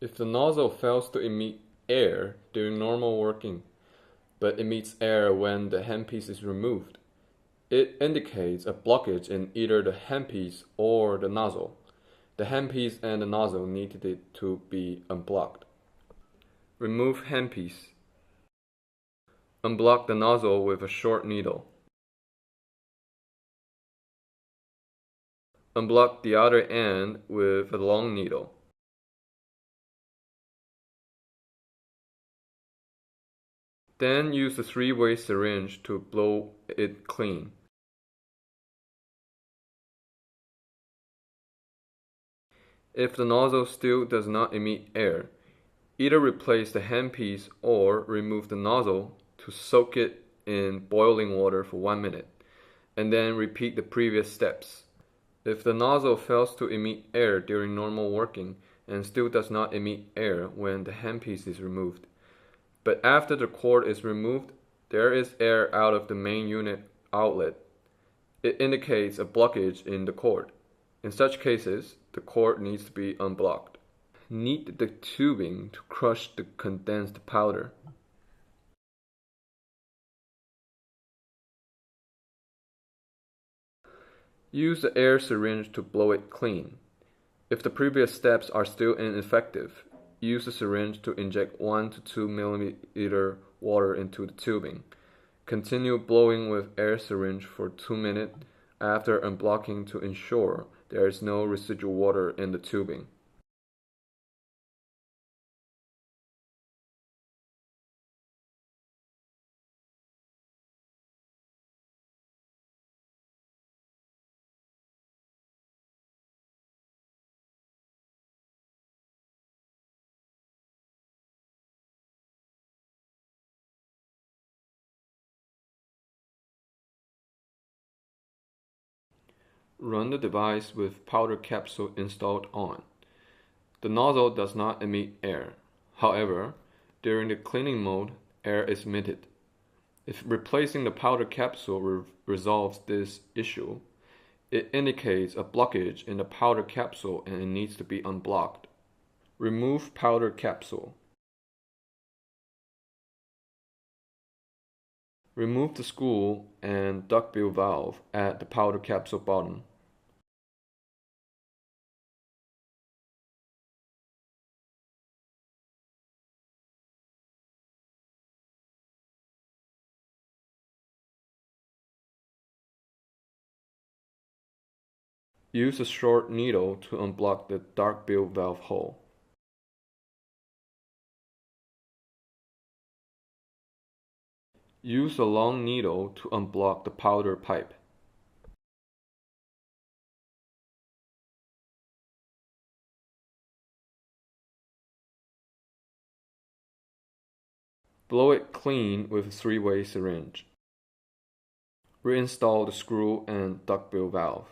If the nozzle fails to emit air during normal working, but emits air when the handpiece is removed, it indicates a blockage in either the handpiece or the nozzle. The handpiece and the nozzle needed to be unblocked. Remove handpiece. Unblock the nozzle with a short needle. Unblock the other end with a long needle. Then use a three-way syringe to blow it clean. If the nozzle still does not emit air, either replace the handpiece or remove the nozzle to soak it in boiling water for 1 minute, and then repeat the previous steps. If the nozzle fails to emit air during normal working and still does not emit air when the handpiece is removed, but after the cord is removed, there is air out of the main unit outlet, it indicates a blockage in the cord. In such cases, the cord needs to be unblocked. Knead the tubing to crush the condensed powder. Use the air syringe to blow it clean. If the previous steps are still ineffective, use the syringe to inject 1 to 2 milliliter water into the tubing. Continue blowing with air syringe for 2 minutes after unblocking to ensure there is no residual water in the tubing. Run the device with powder capsule installed on. The nozzle does not emit air. However, during the cleaning mode, air is emitted. If replacing the powder capsule resolves this issue, it indicates a blockage in the powder capsule and it needs to be unblocked. Remove powder capsule. Remove the screw and duckbill valve at the powder capsule bottom. Use a short needle to unblock the duckbill valve hole. Use a long needle to unblock the powder pipe. Blow it clean with a three-way syringe. Reinstall the screw and duckbill valve.